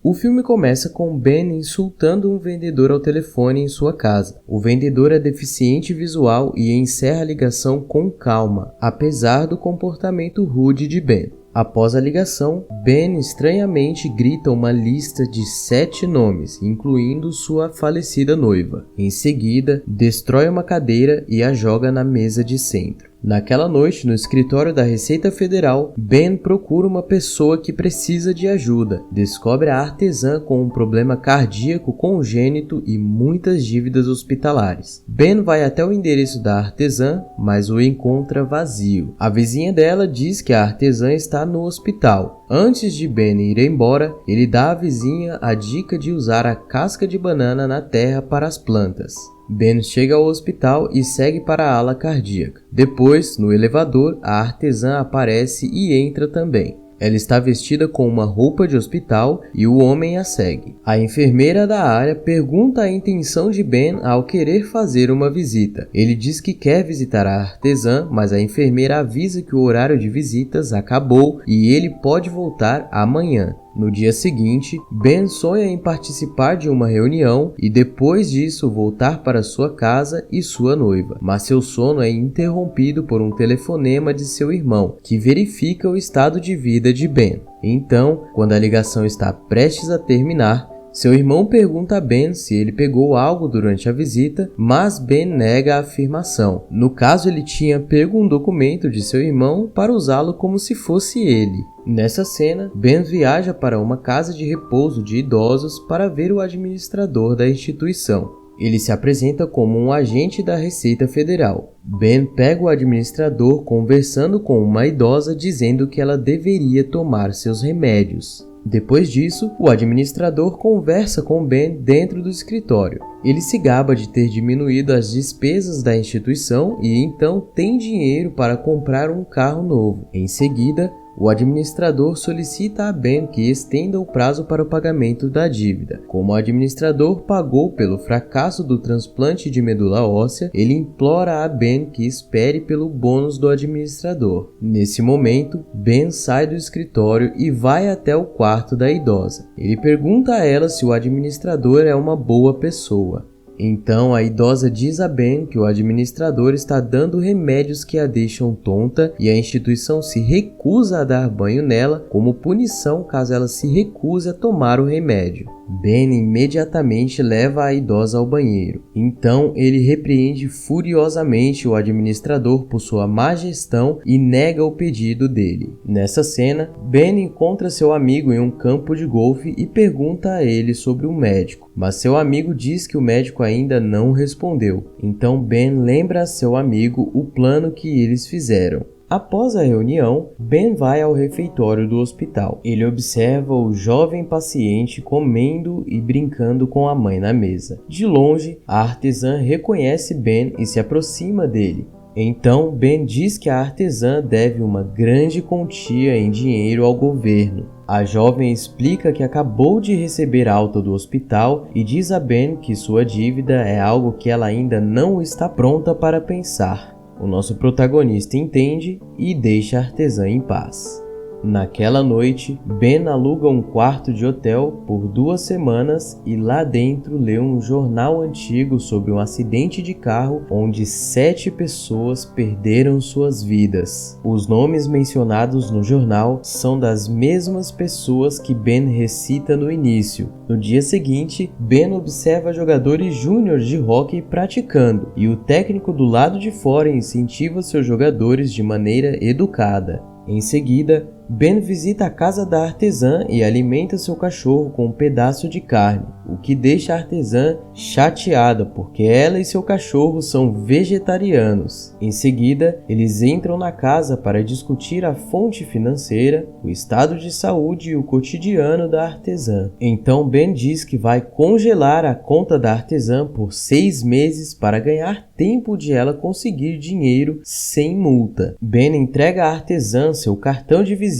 O filme começa com Ben insultando um vendedor ao telefone em sua casa. O vendedor é deficiente visual e encerra a ligação com calma, apesar do comportamento rude de Ben. Após a ligação, Ben estranhamente grita uma lista de 7 nomes, incluindo sua falecida noiva. Em seguida, destrói uma cadeira e a joga na mesa de centro. Naquela noite, no escritório da Receita Federal, Ben procura uma pessoa que precisa de ajuda. Descobre a artesã com um problema cardíaco congênito e muitas dívidas hospitalares. Ben vai até o endereço da artesã, mas o encontra vazio. A vizinha dela diz que a artesã está no hospital. Antes de Ben ir embora, ele dá à vizinha a dica de usar a casca de banana na terra para as plantas. Ben chega ao hospital e segue para a ala cardíaca. Depois, no elevador, a artesã aparece e entra também. Ela está vestida com uma roupa de hospital e o homem a segue. A enfermeira da área pergunta a intenção de Ben ao querer fazer uma visita. Ele diz que quer visitar a artesã, mas a enfermeira avisa que o horário de visitas acabou e ele pode voltar amanhã. No dia seguinte, Ben sonha em participar de uma reunião e depois disso voltar para sua casa e sua noiva, mas seu sono é interrompido por um telefonema de seu irmão, que verifica o estado de vida de Ben. Então, quando a ligação está prestes a terminar, seu irmão pergunta a Ben se ele pegou algo durante a visita, mas Ben nega a afirmação. No caso, ele tinha pego um documento de seu irmão para usá-lo como se fosse ele. Nessa cena, Ben viaja para uma casa de repouso de idosos para ver o administrador da instituição. Ele se apresenta como um agente da Receita Federal. Ben pega o administrador conversando com uma idosa dizendo que ela deveria tomar seus remédios. Depois disso, o administrador conversa com Ben dentro do escritório. Ele se gaba de ter diminuído as despesas da instituição e então tem dinheiro para comprar um carro novo. Em seguida, o administrador solicita a Ben que estenda o prazo para o pagamento da dívida. Como o administrador pagou pelo fracasso do transplante de medula óssea, ele implora a Ben que espere pelo bônus do administrador. Nesse momento, Ben sai do escritório e vai até o quarto da idosa. Ele pergunta a ela se o administrador é uma boa pessoa. Então a idosa diz a Ben que o administrador está dando remédios que a deixam tonta e a instituição se recusa a dar banho nela como punição caso ela se recuse a tomar o remédio. Ben imediatamente leva a idosa ao banheiro. Então ele repreende furiosamente o administrador por sua má gestão e nega o pedido dele. Nessa cena, Ben encontra seu amigo em um campo de golfe e pergunta a ele sobre o médico, mas seu amigo diz que o médico ainda não respondeu. Então Ben lembra a seu amigo o plano que eles fizeram. Após a reunião, Ben vai ao refeitório do hospital. Ele observa o jovem paciente comendo e brincando com a mãe na mesa. De longe, a artesã reconhece Ben e se aproxima dele. Então, Ben diz que a artesã deve uma grande quantia em dinheiro ao governo. A jovem explica que acabou de receber alta do hospital e diz a Ben que sua dívida é algo que ela ainda não está pronta para pensar. O nosso protagonista entende e deixa a artesã em paz. Naquela noite, Ben aluga um quarto de hotel por 2 semanas e lá dentro lê um jornal antigo sobre um acidente de carro onde 7 pessoas perderam suas vidas. Os nomes mencionados no jornal são das mesmas pessoas que Ben recita no início. No dia seguinte, Ben observa jogadores júniores de hóquei praticando e o técnico do lado de fora incentiva seus jogadores de maneira educada. Em seguida, Ben visita a casa da artesã e alimenta seu cachorro com um pedaço de carne, o que deixa a artesã chateada porque ela e seu cachorro são vegetarianos. Em seguida, eles entram na casa para discutir a fonte financeira, o estado de saúde e o cotidiano da artesã. Então Ben diz que vai congelar a conta da artesã por 6 meses para ganhar tempo de ela conseguir dinheiro sem multa. Ben entrega à artesã seu cartão de visita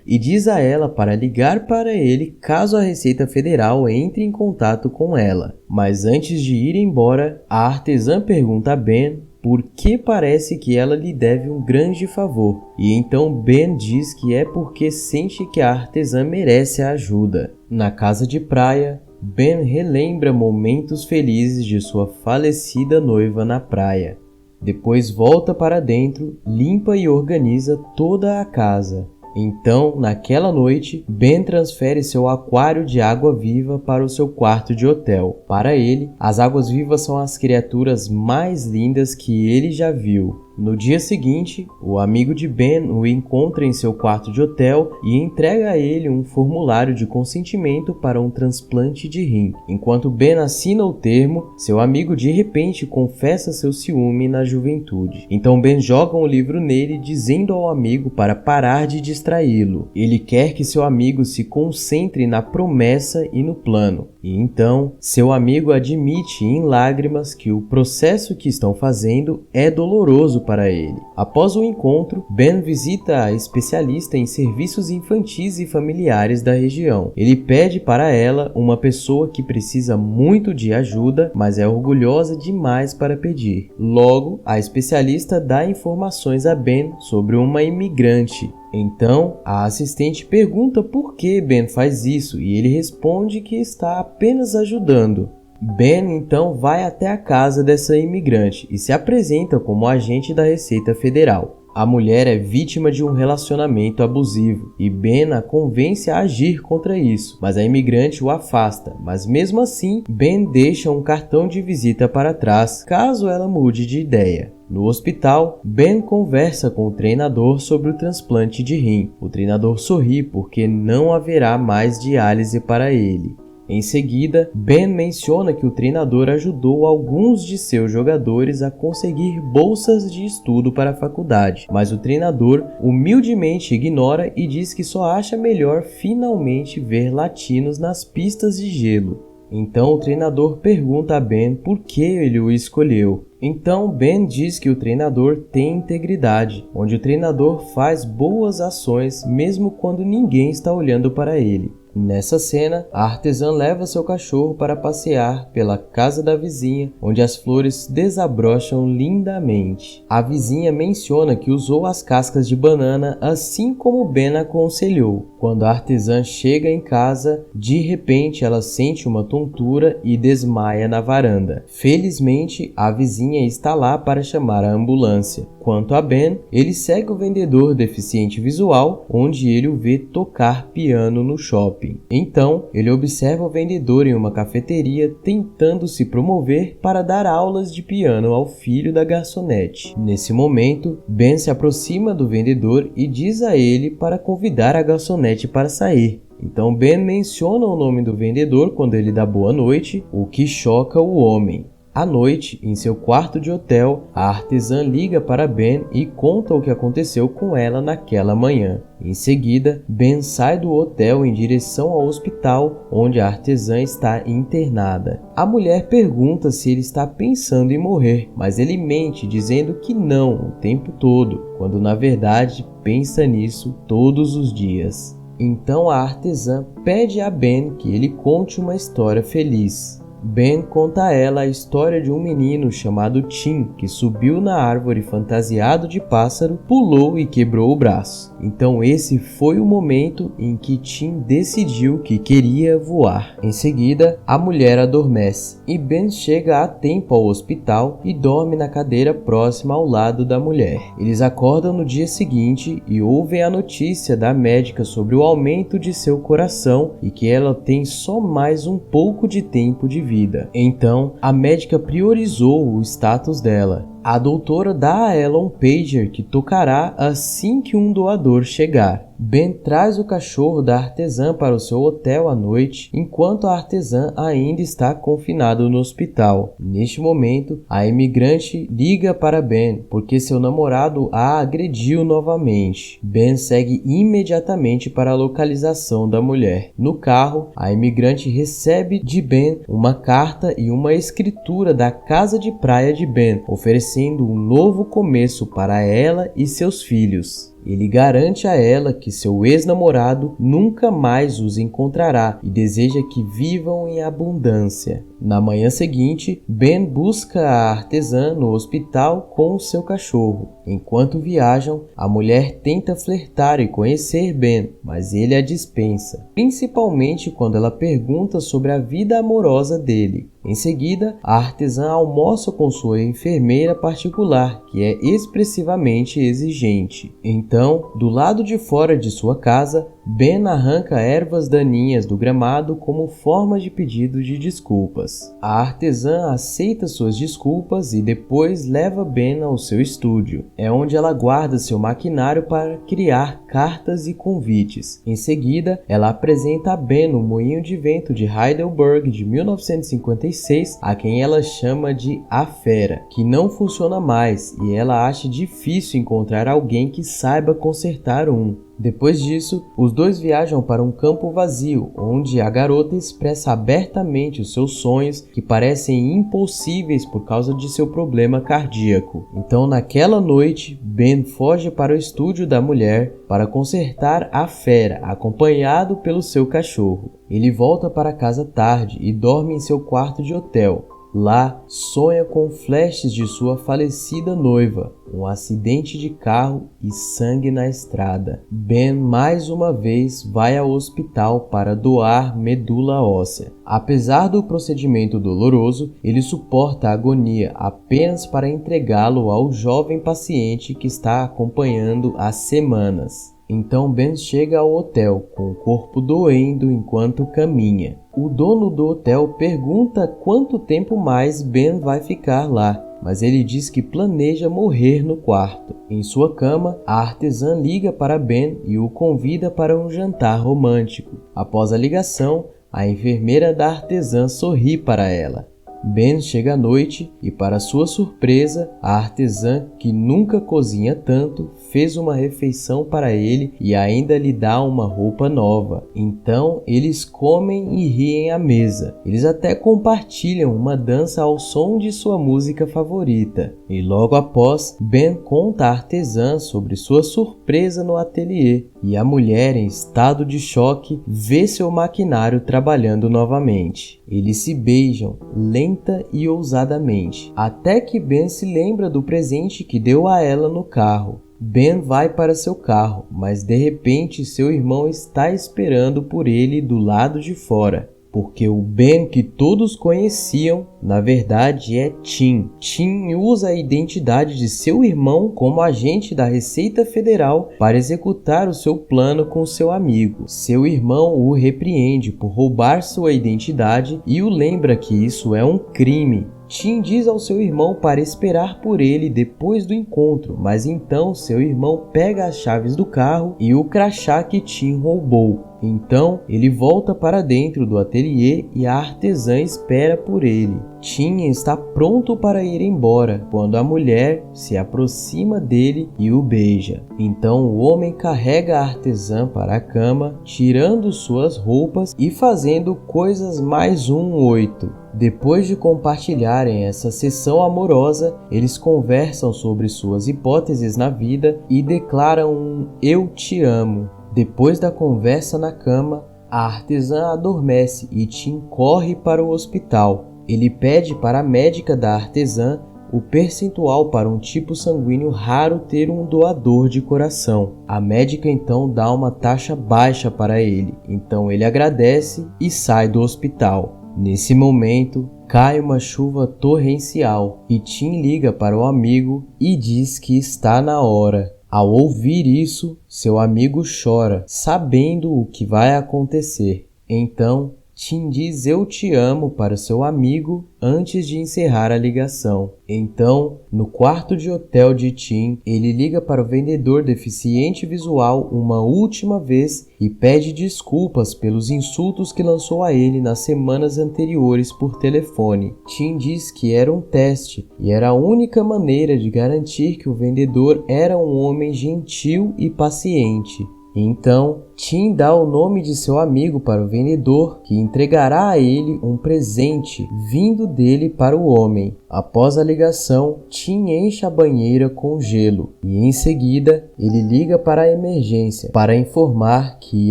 e diz a ela para ligar para ele caso a Receita Federal entre em contato com ela. Mas antes de ir embora, a artesã pergunta a Ben por que parece que ela lhe deve um grande favor. E então Ben diz que é porque sente que a artesã merece a ajuda. Na casa de praia, Ben relembra momentos felizes de sua falecida noiva na praia. Depois volta para dentro, limpa e organiza toda a casa. Então, naquela noite, Ben transfere seu aquário de água-viva para o seu quarto de hotel. Para ele, as águas-vivas são as criaturas mais lindas que ele já viu. No dia seguinte, o amigo de Ben o encontra em seu quarto de hotel e entrega a ele um formulário de consentimento para um transplante de rim. Enquanto Ben assina o termo, seu amigo de repente confessa seu ciúme na juventude. Então Ben joga um livro nele, dizendo ao amigo para parar de distraí-lo. Ele quer que seu amigo se concentre na promessa e no plano. E então, seu amigo admite em lágrimas que o processo que estão fazendo é doloroso para ele. Após o encontro, Ben visita a especialista em serviços infantis e familiares da região. Ele pede para ela uma pessoa que precisa muito de ajuda, mas é orgulhosa demais para pedir. Logo, a especialista dá informações a Ben sobre uma imigrante. Então, a assistente pergunta por que Ben faz isso e ele responde que está apenas ajudando. Ben então vai até a casa dessa imigrante e se apresenta como agente da Receita Federal. A mulher é vítima de um relacionamento abusivo e Ben a convence a agir contra isso, mas a imigrante o afasta. Mas mesmo assim, Ben deixa um cartão de visita para trás, caso ela mude de ideia. No hospital, Ben conversa com o treinador sobre o transplante de rim. O treinador sorri porque não haverá mais diálise para ele. Em seguida, Ben menciona que o treinador ajudou alguns de seus jogadores a conseguir bolsas de estudo para a faculdade, mas o treinador humildemente ignora e diz que só acha melhor finalmente ver latinos nas pistas de gelo. Então o treinador pergunta a Ben por que ele o escolheu. Então Ben diz que o treinador tem integridade, onde o treinador faz boas ações mesmo quando ninguém está olhando para ele. Nessa cena, a artesã leva seu cachorro para passear pela casa da vizinha, onde as flores desabrocham lindamente. A vizinha menciona que usou as cascas de banana assim como Ben aconselhou. Quando a artesã chega em casa, de repente ela sente uma tontura e desmaia na varanda. Felizmente, a vizinha está lá para chamar a ambulância. Quanto a Ben, ele segue o vendedor deficiente visual, onde ele o vê tocar piano no shopping. Então, ele observa o vendedor em uma cafeteria tentando se promover para dar aulas de piano ao filho da garçonete. Nesse momento, Ben se aproxima do vendedor e diz a ele para convidar a garçonete para sair. Então Ben menciona o nome do vendedor quando ele dá boa noite, o que choca o homem. À noite, em seu quarto de hotel, a artesã liga para Ben e conta o que aconteceu com ela naquela manhã. Em seguida, Ben sai do hotel em direção ao hospital onde a artesã está internada. A mulher pergunta se ele está pensando em morrer, mas ele mente dizendo que não o tempo todo, quando na verdade pensa nisso todos os dias. Então a artesã pede a Ben que ele conte uma história feliz. Ben conta a ela a história de um menino chamado Tim, que subiu na árvore fantasiado de pássaro, pulou e quebrou o braço. Então esse foi o momento em que Tim decidiu que queria voar. Em seguida, a mulher adormece e Ben chega a tempo ao hospital e dorme na cadeira próxima ao lado da mulher. Eles acordam no dia seguinte e ouvem a notícia da médica sobre o aumento de seu coração e que ela tem só mais um pouco de tempo de vida. Então, a médica priorizou o status dela. A doutora dá a ela um pager que tocará assim que um doador chegar. Ben traz o cachorro da artesã para o seu hotel à noite, enquanto a artesã ainda está confinada no hospital. Neste momento, a imigrante liga para Ben, porque seu namorado a agrediu novamente. Ben segue imediatamente para a localização da mulher. No carro, a imigrante recebe de Ben uma carta e uma escritura da casa de praia de Ben, oferecendo um novo começo para ela e seus filhos. Ele garante a ela que seu ex-namorado nunca mais os encontrará e deseja que vivam em abundância. Na manhã seguinte, Ben busca a artesã no hospital com o seu cachorro. Enquanto viajam, a mulher tenta flertar e conhecer Ben, mas ele a dispensa, principalmente quando ela pergunta sobre a vida amorosa dele. Em seguida, a artesã almoça com sua enfermeira particular, que é expressivamente exigente. Então, do lado de fora de sua casa, Ben arranca ervas daninhas do gramado como forma de pedido de desculpas. A artesã aceita suas desculpas e depois leva Ben ao seu estúdio. É onde ela guarda seu maquinário para criar cartas e convites. Em seguida, ela apresenta a Ben o moinho de vento de Heidelberg de 1956, a quem ela chama de A Fera, que não funciona mais e ela acha difícil encontrar alguém que saiba consertar um. Depois disso, os dois viajam para um campo vazio, onde a garota expressa abertamente os seus sonhos que parecem impossíveis por causa de seu problema cardíaco. Então, naquela noite, Ben foge para o estúdio da mulher para consertar a fera, acompanhado pelo seu cachorro. Ele volta para casa tarde e dorme em seu quarto de hotel. Lá, sonha com flashes de sua falecida noiva, um acidente de carro e sangue na estrada. Ben mais uma vez vai ao hospital para doar medula óssea. Apesar do procedimento doloroso, ele suporta a agonia apenas para entregá-lo ao jovem paciente que está acompanhando há semanas. Então Ben chega ao hotel, com o corpo doendo enquanto caminha. O dono do hotel pergunta quanto tempo mais Ben vai ficar lá, mas ele diz que planeja morrer no quarto. Em sua cama, a artesã liga para Ben e o convida para um jantar romântico. Após a ligação, a enfermeira da artesã sorri para ela. Ben chega à noite e, para sua surpresa, a artesã, que nunca cozinha tanto, fez uma refeição para ele e ainda lhe dá uma roupa nova. Então, eles comem e riem à mesa. Eles até compartilham uma dança ao som de sua música favorita. E logo após, Ben conta à artesã sobre sua surpresa no ateliê e a mulher, em estado de choque, vê seu maquinário trabalhando novamente. Eles se beijam lenta e ousadamente, até que Ben se lembra do presente que deu a ela no carro. Ben vai para seu carro, mas de repente seu irmão está esperando por ele do lado de fora. Porque o Ben que todos conheciam, na verdade é Tim. Tim usa a identidade de seu irmão como agente da Receita Federal para executar o seu plano com seu amigo. Seu irmão o repreende por roubar sua identidade e o lembra que isso é um crime. Tim diz ao seu irmão para esperar por ele depois do encontro, mas então seu irmão pega as chaves do carro e o crachá que Tim roubou. Então ele volta para dentro do ateliê e a artesã espera por ele. Tim está pronto para ir embora quando a mulher se aproxima dele e o beija. Então o homem carrega a artesã para a cama, tirando suas roupas e fazendo coisas mais 8. Depois de compartilharem essa sessão amorosa, eles conversam sobre suas hipóteses na vida e declaram um "eu te amo". Depois da conversa na cama, a artesã adormece e Tim corre para o hospital. Ele pede para a médica da artesã o percentual para um tipo sanguíneo raro ter um doador de coração. A médica então dá uma taxa baixa para ele, então ele agradece e sai do hospital. Nesse momento, cai uma chuva torrencial e Tim liga para o amigo e diz que está na hora. Ao ouvir isso, seu amigo chora, sabendo o que vai acontecer. Então, Tim diz "eu te amo" para seu amigo antes de encerrar a ligação. Então, no quarto de hotel de Tim, ele liga para o vendedor deficiente visual uma última vez e pede desculpas pelos insultos que lançou a ele nas semanas anteriores por telefone. Tim diz que era um teste e era a única maneira de garantir que o vendedor era um homem gentil e paciente. Então, Tim dá o nome de seu amigo para o vendedor, que entregará a ele um presente vindo dele para o homem. Após a ligação, Tim enche a banheira com gelo e em seguida ele liga para a emergência para informar que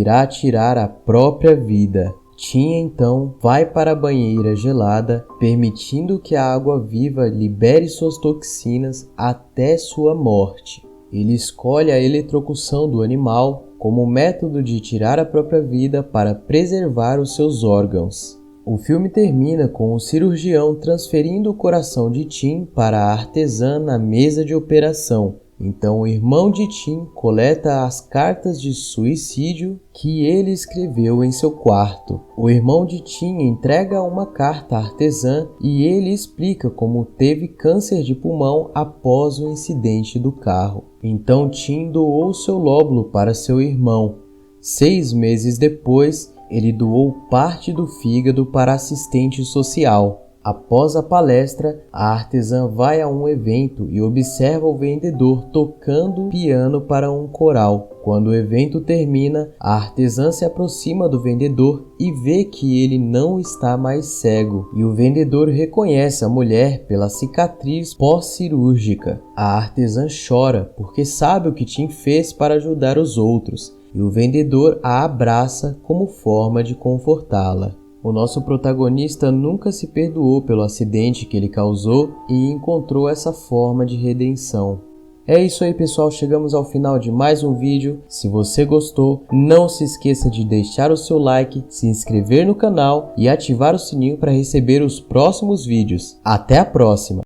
irá tirar a própria vida. Tim então vai para a banheira gelada, permitindo que a água viva libere suas toxinas até sua morte. Ele escolhe a eletrocução do animal como método de tirar a própria vida para preservar os seus órgãos. O filme termina com o cirurgião transferindo o coração de Tim para a artesã na mesa de operação. Então o irmão de Tim coleta as cartas de suicídio que ele escreveu em seu quarto. O irmão de Tim entrega uma carta à artesã e ele explica como teve câncer de pulmão após o incidente do carro. Então Tim doou seu lóbulo para seu irmão. 6 meses depois, ele doou parte do fígado para assistente social. Após a palestra, a artesã vai a um evento e observa o vendedor tocando piano para um coral. Quando o evento termina, a artesã se aproxima do vendedor e vê que ele não está mais cego, e o vendedor reconhece a mulher pela cicatriz pós-cirúrgica. A artesã chora porque sabe o que Tim fez para ajudar os outros, e o vendedor a abraça como forma de confortá-la. O nosso protagonista nunca se perdoou pelo acidente que ele causou e encontrou essa forma de redenção. É isso aí, pessoal, chegamos ao final de mais um vídeo. Se você gostou, não se esqueça de deixar o seu like, se inscrever no canal e ativar o sininho para receber os próximos vídeos. Até a próxima!